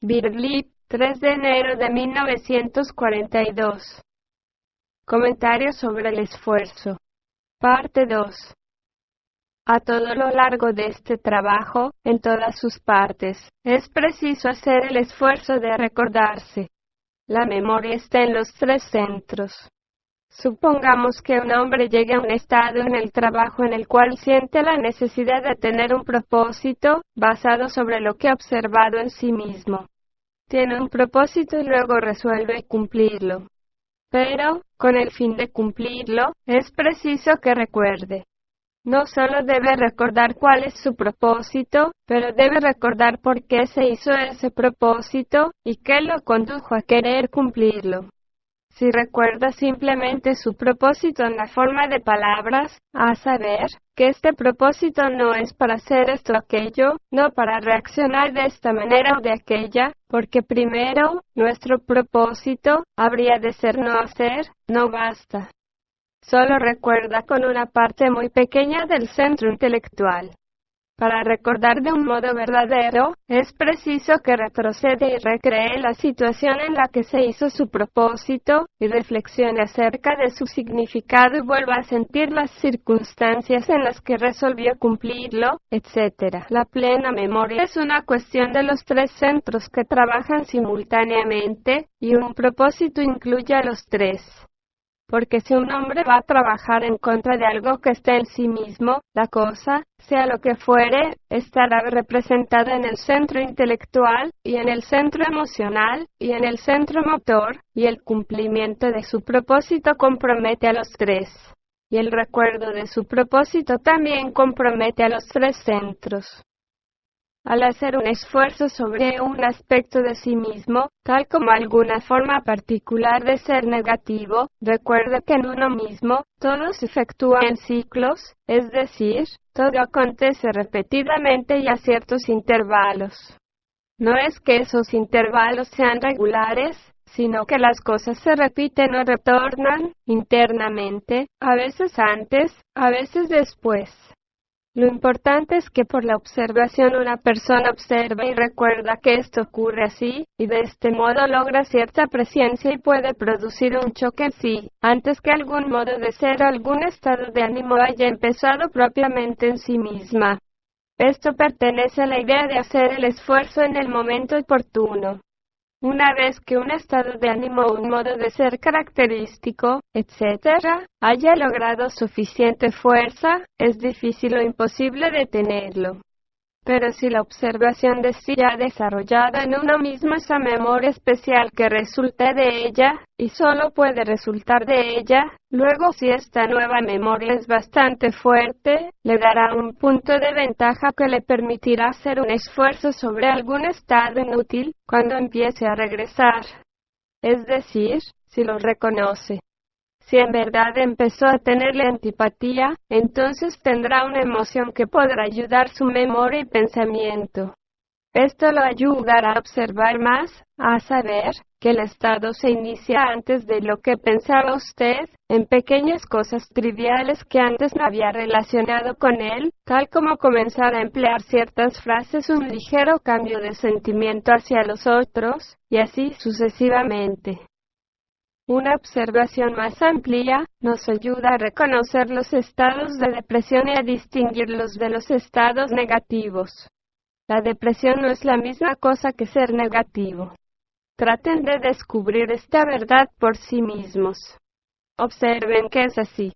Birlip, 3 de enero de 1942. Comentario sobre el esfuerzo. Parte 2. A todo lo largo de este trabajo, en todas sus partes, es preciso hacer el esfuerzo de recordarse. La memoria está en los 3 centros. Supongamos que un hombre llegue a un estado en el trabajo en el cual siente la necesidad de tener un propósito basado sobre lo que ha observado en sí mismo. Tiene un propósito y luego resuelve cumplirlo. Pero, con el fin de cumplirlo, es preciso que recuerde. No solo debe recordar cuál es su propósito, pero debe recordar por qué se hizo ese propósito y qué lo condujo a querer cumplirlo. Si recuerda simplemente su propósito en la forma de palabras, a saber, que este propósito no es para hacer esto o aquello, no para reaccionar de esta manera o de aquella, porque primero, nuestro propósito habría de ser no hacer, no basta. Solo recuerda con una parte muy pequeña del centro intelectual. Para recordar de un modo verdadero, es preciso que retroceda y recree la situación en la que se hizo su propósito, y reflexione acerca de su significado y vuelva a sentir las circunstancias en las que resolvió cumplirlo, etc. La plena memoria es una cuestión de los 3 centros que trabajan simultáneamente, y un propósito incluye a los 3. Porque si un hombre va a trabajar en contra de algo que está en sí mismo, la cosa, sea lo que fuere, estará representada en el centro intelectual, y en el centro emocional, y en el centro motor, y el cumplimiento de su propósito compromete a los 3. Y el recuerdo de su propósito también compromete a los 3 centros. Al hacer un esfuerzo sobre un aspecto de sí mismo, tal como alguna forma particular de ser negativo, recuerde que en uno mismo, todo se efectúa en ciclos, es decir, todo acontece repetidamente y a ciertos intervalos. No es que esos intervalos sean regulares, sino que las cosas se repiten o retornan internamente, a veces antes, a veces después. Lo importante es que por la observación una persona observa y recuerda que esto ocurre así, y de este modo logra cierta presencia y puede producir un choque en sí, antes que algún modo de ser o algún estado de ánimo haya empezado propiamente en sí misma. Esto pertenece a la idea de hacer el esfuerzo en el momento oportuno. Una vez que un estado de ánimo o un modo de ser característico, etc., haya logrado suficiente fuerza, es difícil o imposible detenerlo. Pero si la observación de sí ha desarrollado en uno mismo esa memoria especial que resulta de ella, y solo puede resultar de ella, luego si esta nueva memoria es bastante fuerte, le dará un punto de ventaja que le permitirá hacer un esfuerzo sobre algún estado inútil cuando empiece a regresar. Es decir, si lo reconoce. Si en verdad empezó a tenerle antipatía, entonces tendrá una emoción que podrá ayudar su memoria y pensamiento. Esto lo ayudará a observar más, a saber, que el estado se inicia antes de lo que pensaba usted, en pequeñas cosas triviales que antes no había relacionado con él, tal como comenzar a emplear ciertas frases, un ligero cambio de sentimiento hacia los otros, y así sucesivamente. Una observación más amplia nos ayuda a reconocer los estados de depresión y a distinguirlos de los estados negativos. La depresión no es la misma cosa que ser negativo. Traten de descubrir esta verdad por sí mismos. Observen que es así.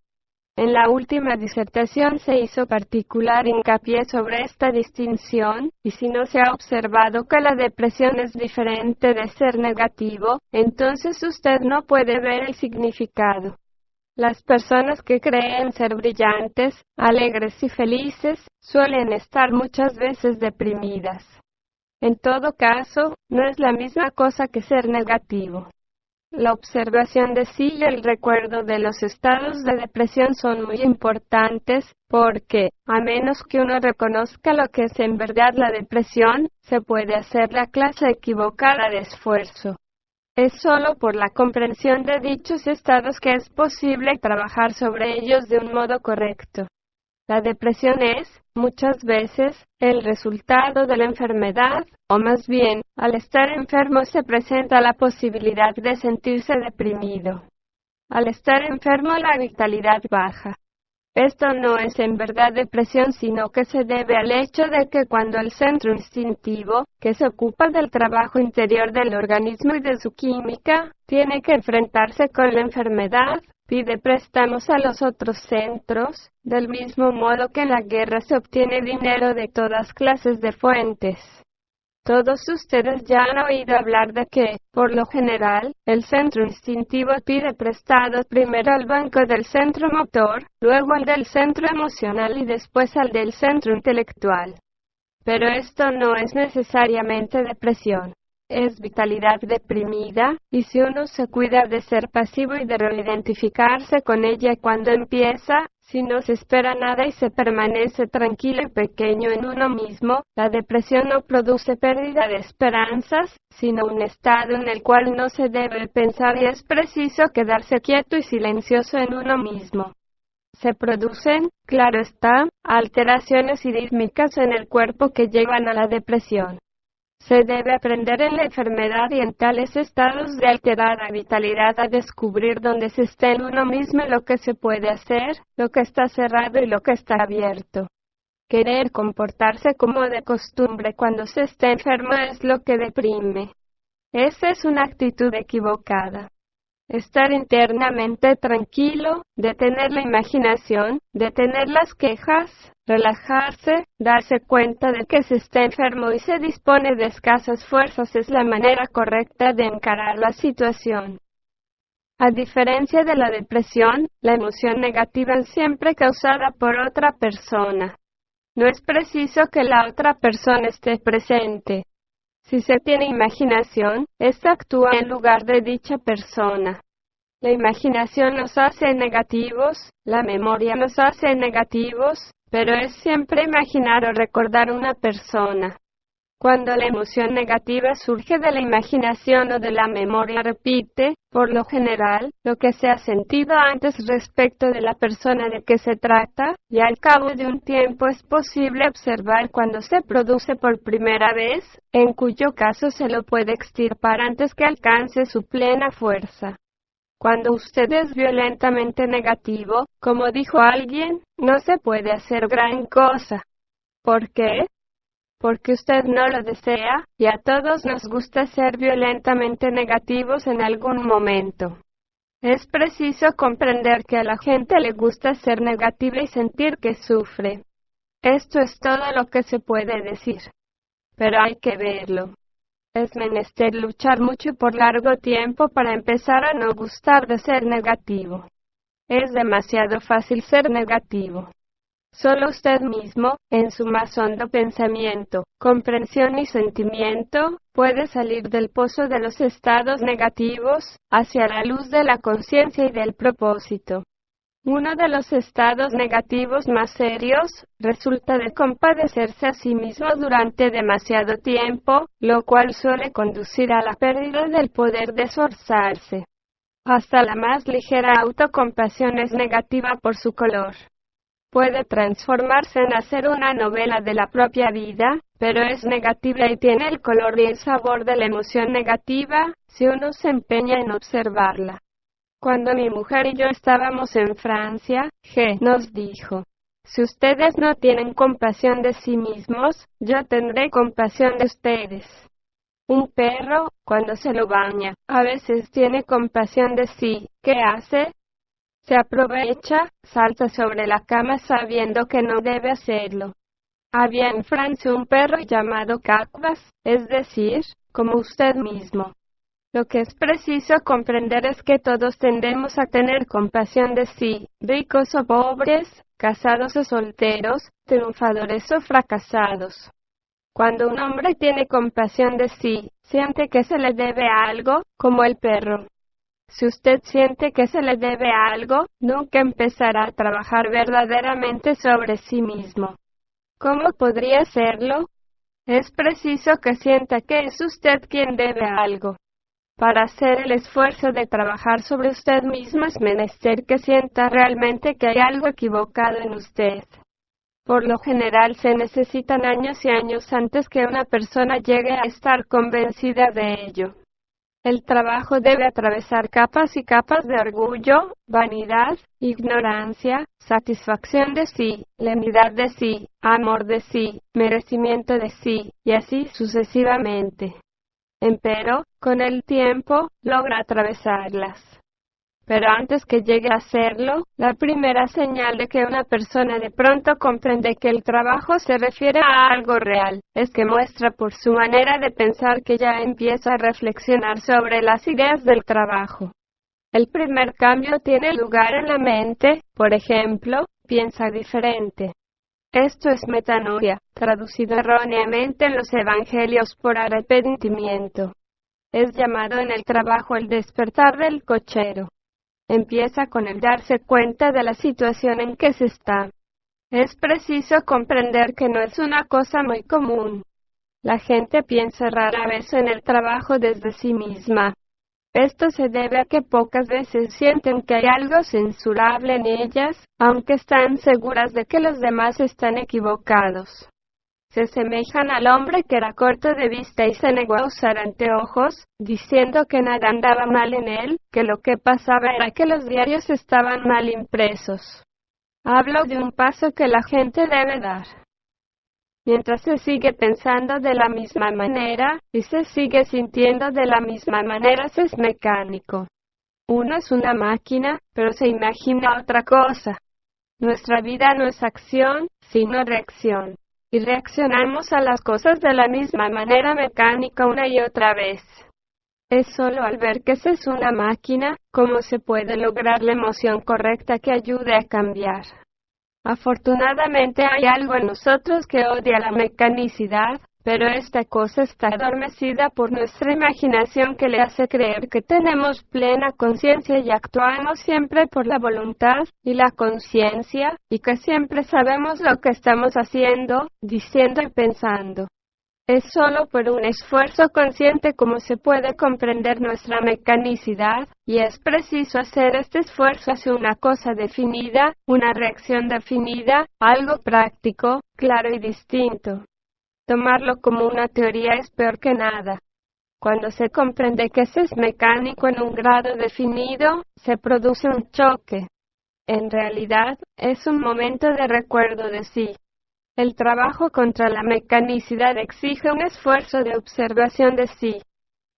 En la última disertación se hizo particular hincapié sobre esta distinción, y si no se ha observado que la depresión es diferente de ser negativo, entonces usted no puede ver el significado. Las personas que creen ser brillantes, alegres y felices, suelen estar muchas veces deprimidas. En todo caso, no es la misma cosa que ser negativo. La observación de sí y el recuerdo de los estados de depresión son muy importantes porque, a menos que uno reconozca lo que es en verdad la depresión, se puede hacer la clase equivocada de esfuerzo. Es solo por la comprensión de dichos estados que es posible trabajar sobre ellos de un modo correcto. La depresión es, muchas veces, el resultado de la enfermedad, o más bien, al estar enfermo se presenta la posibilidad de sentirse deprimido. Al estar enfermo la vitalidad baja. Esto no es en verdad depresión, sino que se debe al hecho de que cuando el centro instintivo, que se ocupa del trabajo interior del organismo y de su química, tiene que enfrentarse con la enfermedad, pide préstamos a los otros centros, del mismo modo que en la guerra se obtiene dinero de todas clases de fuentes. Todos ustedes ya han oído hablar de que, por lo general, el centro instintivo pide prestado primero al banco del centro motor, luego al del centro emocional y después al del centro intelectual. Pero esto no es necesariamente depresión. Es vitalidad deprimida, y si uno se cuida de ser pasivo y de reidentificarse con ella cuando empieza, si no se espera nada y se permanece tranquilo y pequeño en uno mismo, la depresión no produce pérdida de esperanzas, sino un estado en el cual no se debe pensar y es preciso quedarse quieto y silencioso en uno mismo. Se producen, claro está, alteraciones rítmicas en el cuerpo que llevan a la depresión. Se debe aprender en la enfermedad y en tales estados de alterada vitalidad a descubrir dónde se está en uno mismo lo que se puede hacer, lo que está cerrado y lo que está abierto. Querer comportarse como de costumbre cuando se está enfermo es lo que deprime. Esa es una actitud equivocada. Estar internamente tranquilo, detener la imaginación, detener las quejas, relajarse, darse cuenta de que se está enfermo y se dispone de escasas fuerzas es la manera correcta de encarar la situación. A diferencia de la depresión, la emoción negativa es siempre causada por otra persona. No es preciso que la otra persona esté presente. Si se tiene imaginación, ésta actúa en lugar de dicha persona. La imaginación nos hace negativos, la memoria nos hace negativos, pero es siempre imaginar o recordar una persona. Cuando la emoción negativa surge de la imaginación o de la memoria, repite, por lo general, lo que se ha sentido antes respecto de la persona de que se trata, y al cabo de un tiempo es posible observar cuando se produce por primera vez, en cuyo caso se lo puede extirpar antes que alcance su plena fuerza. Cuando usted es violentamente negativo, como dijo alguien, no se puede hacer gran cosa. ¿Por qué? Porque usted no lo desea, y a todos nos gusta ser violentamente negativos en algún momento. Es preciso comprender que a la gente le gusta ser negativa y sentir que sufre. Esto es todo lo que se puede decir. Pero hay que verlo. Es menester luchar mucho y por largo tiempo para empezar a no gustar de ser negativo. Es demasiado fácil ser negativo. Solo usted mismo, en su más hondo pensamiento, comprensión y sentimiento, puede salir del pozo de los estados negativos, hacia la luz de la conciencia y del propósito. Uno de los estados negativos más serios, resulta de compadecerse a sí mismo durante demasiado tiempo, lo cual suele conducir a la pérdida del poder de esforzarse. Hasta la más ligera autocompasión es negativa por su color. Puede transformarse en hacer una novela de la propia vida, pero es negativa y tiene el color y el sabor de la emoción negativa, si uno se empeña en observarla. Cuando mi mujer y yo estábamos en Francia, G. nos dijo: si ustedes no tienen compasión de sí mismos, yo tendré compasión de ustedes. Un perro, cuando se lo baña, a veces tiene compasión de sí. ¿Qué hace? Se aprovecha, salta sobre la cama sabiendo que no debe hacerlo. Había en Francia un perro llamado Cacbas, es decir, como usted mismo. Lo que es preciso comprender es que todos tendemos a tener compasión de sí, ricos o pobres, casados o solteros, triunfadores o fracasados. Cuando un hombre tiene compasión de sí, siente que se le debe algo, como el perro. Si usted siente que se le debe algo, nunca empezará a trabajar verdaderamente sobre sí mismo. ¿Cómo podría hacerlo? Es preciso que sienta que es usted quien debe algo. Para hacer el esfuerzo de trabajar sobre usted mismo es menester que sienta realmente que hay algo equivocado en usted. Por lo general se necesitan años y años antes que una persona llegue a estar convencida de ello. El trabajo debe atravesar capas y capas de orgullo, vanidad, ignorancia, satisfacción de sí, lenidad de sí, amor de sí, merecimiento de sí, y así sucesivamente. Empero, con el tiempo, logra atravesarlas. Pero antes que llegue a hacerlo, la primera señal de que una persona de pronto comprende que el trabajo se refiere a algo real, es que muestra por su manera de pensar que ya empieza a reflexionar sobre las ideas del trabajo. El primer cambio tiene lugar en la mente, por ejemplo, piensa diferente. Esto es metanoia, traducido erróneamente en los evangelios por arrepentimiento. Es llamado en el trabajo el despertar del cochero. Empieza con el darse cuenta de la situación en que se está. Es preciso comprender que no es una cosa muy común. La gente piensa rara vez en el trabajo desde sí misma. Esto se debe a que pocas veces sienten que hay algo censurable en ellas, aunque están seguras de que los demás están equivocados. Se asemejan al hombre que era corto de vista y se negó a usar anteojos, diciendo que nada andaba mal en él, que lo que pasaba era que los diarios estaban mal impresos. Hablo de un paso que la gente debe dar. Mientras se sigue pensando de la misma manera, y se sigue sintiendo de la misma manera, se es mecánico. Uno es una máquina, pero se imagina otra cosa. Nuestra vida no es acción, sino reacción. Y reaccionamos a las cosas de la misma manera mecánica una y otra vez. Es solo al ver que se es una máquina, cómo se puede lograr la emoción correcta que ayude a cambiar. Afortunadamente hay algo en nosotros que odia la mecanicidad, pero esta cosa está adormecida por nuestra imaginación que le hace creer que tenemos plena conciencia y actuamos siempre por la voluntad y la conciencia, y que siempre sabemos lo que estamos haciendo, diciendo y pensando. Es solo por un esfuerzo consciente como se puede comprender nuestra mecanicidad, y es preciso hacer este esfuerzo hacia una cosa definida, una reacción definida, algo práctico, claro y distinto. Tomarlo como una teoría es peor que nada. Cuando se comprende que se es mecánico en un grado definido, se produce un choque. En realidad, es un momento de recuerdo de sí. El trabajo contra la mecanicidad exige un esfuerzo de observación de sí.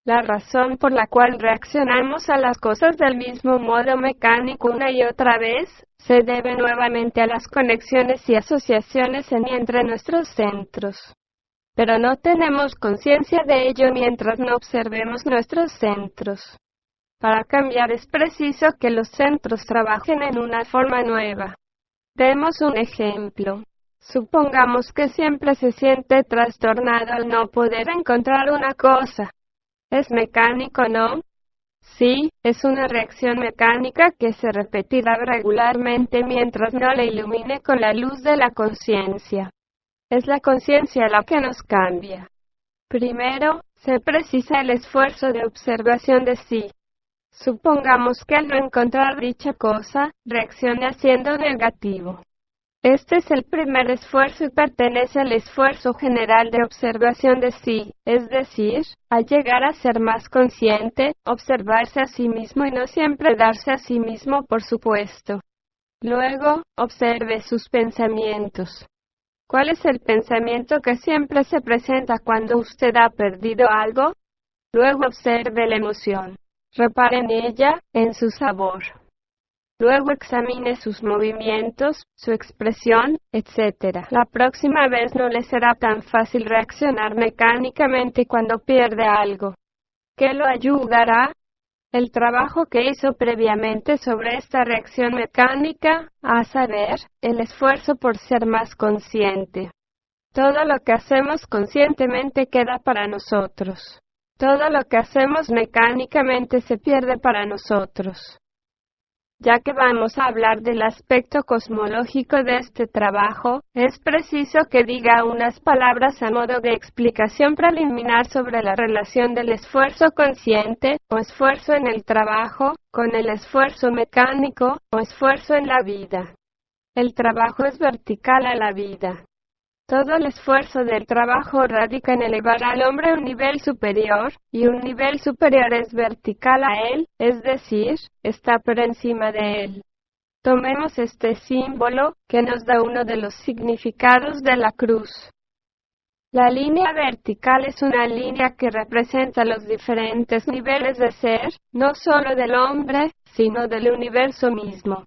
La razón por la cual reaccionamos a las cosas del mismo modo mecánico una y otra vez, se debe nuevamente a las conexiones y asociaciones entre nuestros centros. Pero no tenemos conciencia de ello mientras no observemos nuestros centros. Para cambiar es preciso que los centros trabajen en una forma nueva. Demos un ejemplo. Supongamos que siempre se siente trastornado al no poder encontrar una cosa. ¿Es mecánico, no? Sí, es una reacción mecánica que se repetirá regularmente mientras no la ilumine con la luz de la conciencia. Es la conciencia la que nos cambia. Primero, se precisa el esfuerzo de observación de sí. Supongamos que al no encontrar dicha cosa, reaccione haciendo negativo. Este es el primer esfuerzo y pertenece al esfuerzo general de observación de sí, es decir, al llegar a ser más consciente, observarse a sí mismo y no siempre darse a sí mismo por supuesto. Luego, observe sus pensamientos. ¿Cuál es el pensamiento que siempre se presenta cuando usted ha perdido algo? Luego observe la emoción. Repare en ella, en su sabor. Luego examine sus movimientos, su expresión, etc. La próxima vez no le será tan fácil reaccionar mecánicamente cuando pierde algo. ¿Qué lo ayudará? El trabajo que hizo previamente sobre esta reacción mecánica, a saber, el esfuerzo por ser más consciente. Todo lo que hacemos conscientemente queda para nosotros. Todo lo que hacemos mecánicamente se pierde para nosotros. Ya que vamos a hablar del aspecto cosmológico de este trabajo, es preciso que diga unas palabras a modo de explicación preliminar sobre la relación del esfuerzo consciente, o esfuerzo en el trabajo, con el esfuerzo mecánico, o esfuerzo en la vida. El trabajo es vertical a la vida. Todo el esfuerzo del trabajo radica en elevar al hombre a un nivel superior, y un nivel superior es vertical a él, es decir, está por encima de él. Tomemos este símbolo, que nos da uno de los significados de la cruz. La línea vertical es una línea que representa los diferentes niveles de ser, no solo del hombre, sino del universo mismo.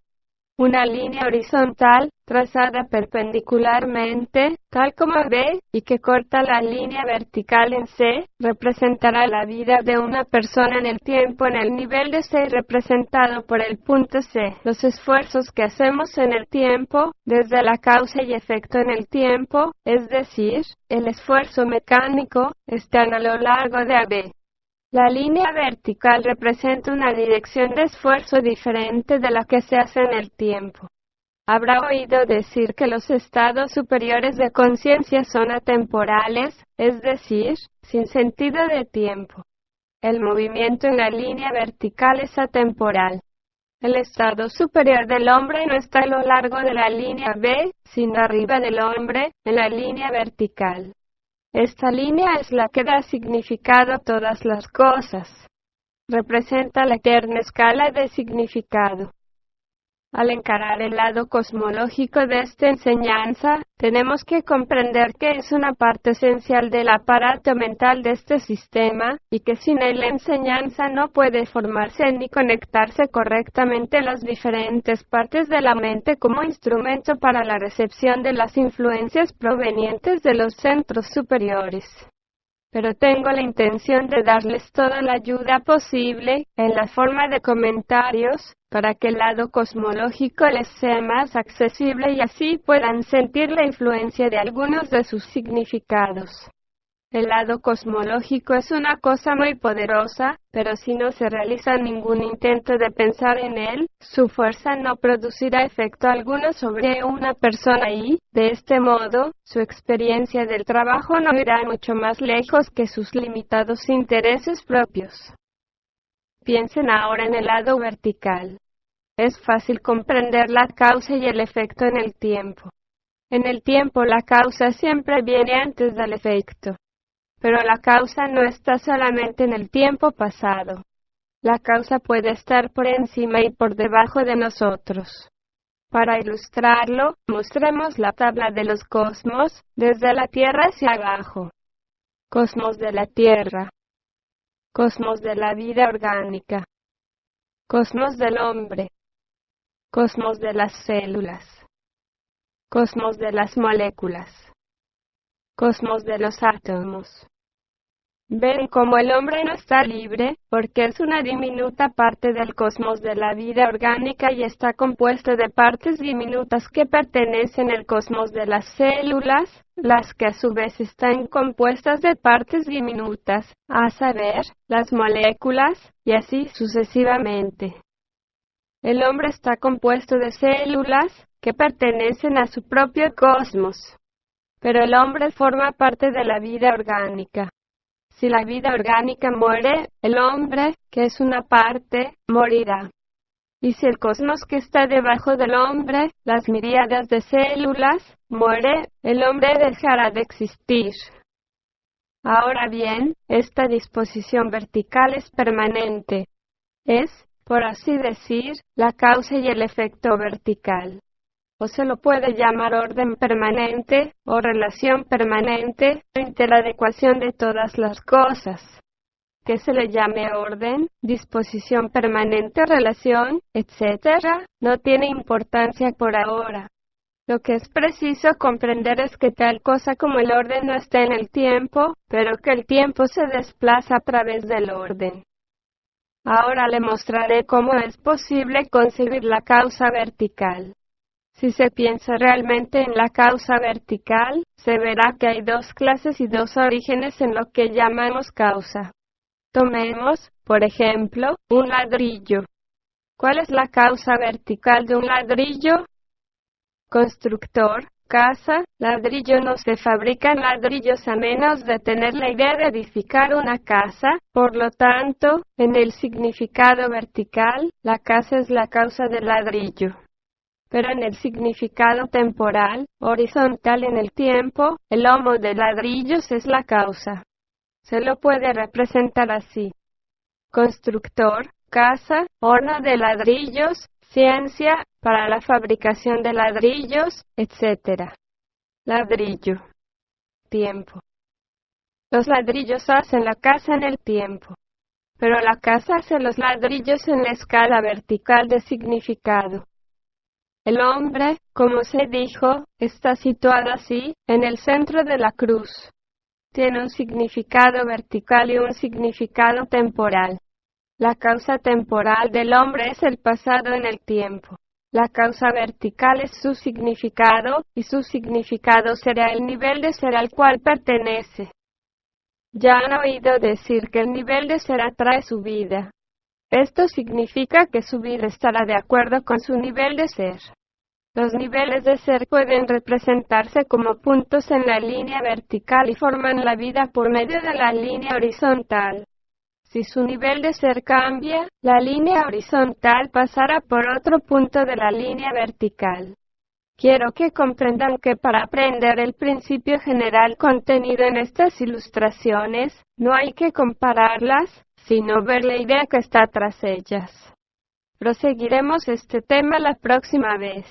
Una línea horizontal, trazada perpendicularmente, tal como B, y que corta la línea vertical en C, representará la vida de una persona en el tiempo en el nivel de C representado por el punto C. Los esfuerzos que hacemos en el tiempo, desde la causa y efecto en el tiempo, es decir, el esfuerzo mecánico, están a lo largo de AB. La línea vertical representa una dirección de esfuerzo diferente de la que se hace en el tiempo. Habrá oído decir que los estados superiores de conciencia son atemporales, es decir, sin sentido de tiempo. El movimiento en la línea vertical es atemporal. El estado superior del hombre no está a lo largo de la línea B, sino arriba del hombre, en la línea vertical. Esta línea es la que da significado a todas las cosas. Representa la eterna escala de significado. Al encarar el lado cosmológico de esta enseñanza, tenemos que comprender que es una parte esencial del aparato mental de este sistema, y que sin él la enseñanza no puede formarse ni conectarse correctamente las diferentes partes de la mente como instrumento para la recepción de las influencias provenientes de los centros superiores. Pero tengo la intención de darles toda la ayuda posible, en la forma de comentarios, para que el lado cosmológico les sea más accesible y así puedan sentir la influencia de algunos de sus significados. El lado cosmológico es una cosa muy poderosa, pero si no se realiza ningún intento de pensar en él, su fuerza no producirá efecto alguno sobre una persona y, de este modo, su experiencia del trabajo no irá mucho más lejos que sus limitados intereses propios. Piensen ahora en el lado vertical. Es fácil comprender la causa y el efecto en el tiempo. En el tiempo la causa siempre viene antes del efecto. Pero la causa no está solamente en el tiempo pasado. La causa puede estar por encima y por debajo de nosotros. Para ilustrarlo, mostremos la tabla de los cosmos, desde la Tierra hacia abajo. Cosmos de la Tierra. Cosmos de la vida orgánica. Cosmos del hombre. Cosmos de las células. Cosmos de las moléculas. Cosmos de los átomos. Ven cómo el hombre no está libre, porque es una diminuta parte del cosmos de la vida orgánica y está compuesto de partes diminutas que pertenecen al cosmos de las células, las que a su vez están compuestas de partes diminutas, a saber, las moléculas, y así sucesivamente. El hombre está compuesto de células, que pertenecen a su propio cosmos. Pero el hombre forma parte de la vida orgánica. Si la vida orgánica muere, el hombre, que es una parte, morirá. Y si el cosmos que está debajo del hombre, las miríadas de células, muere, el hombre dejará de existir. Ahora bien, esta disposición vertical es permanente. Es, por así decir, la causa y el efecto vertical. O se lo puede llamar orden permanente, o relación permanente, entre la adecuación de todas las cosas. Que se le llame orden, disposición permanente, relación, etc., no tiene importancia por ahora. Lo que es preciso comprender es que tal cosa como el orden no está en el tiempo, pero que el tiempo se desplaza a través del orden. Ahora le mostraré cómo es posible conseguir la causa vertical. Si se piensa realmente en la causa vertical, se verá que hay dos clases y dos orígenes en lo que llamamos causa. Tomemos, por ejemplo, un ladrillo. ¿Cuál es la causa vertical de un ladrillo? Constructor, casa, ladrillo. No se fabrican ladrillos a menos de tener la idea de edificar una casa, por lo tanto, en el significado vertical, la casa es la causa del ladrillo. Pero en el significado temporal, horizontal en el tiempo, el lomo de ladrillos es la causa. Se lo puede representar así: constructor, casa, horno de ladrillos, ciencia, para la fabricación de ladrillos, etc. Ladrillo. Tiempo. Los ladrillos hacen la casa en el tiempo, pero la casa hace los ladrillos en la escala vertical de significado. El hombre, como se dijo, está situado así, en el centro de la cruz. Tiene un significado vertical y un significado temporal. La causa temporal del hombre es el pasado en el tiempo. La causa vertical es su significado, y su significado será el nivel de ser al cual pertenece. Ya han oído decir que el nivel de ser atrae su vida. Esto significa que su vida estará de acuerdo con su nivel de ser. Los niveles de ser pueden representarse como puntos en la línea vertical y forman la vida por medio de la línea horizontal. Si su nivel de ser cambia, la línea horizontal pasará por otro punto de la línea vertical. Quiero que comprendan que para aprender el principio general contenido en estas ilustraciones, no hay que compararlas, sino ver la idea que está tras ellas. Proseguiremos este tema la próxima vez.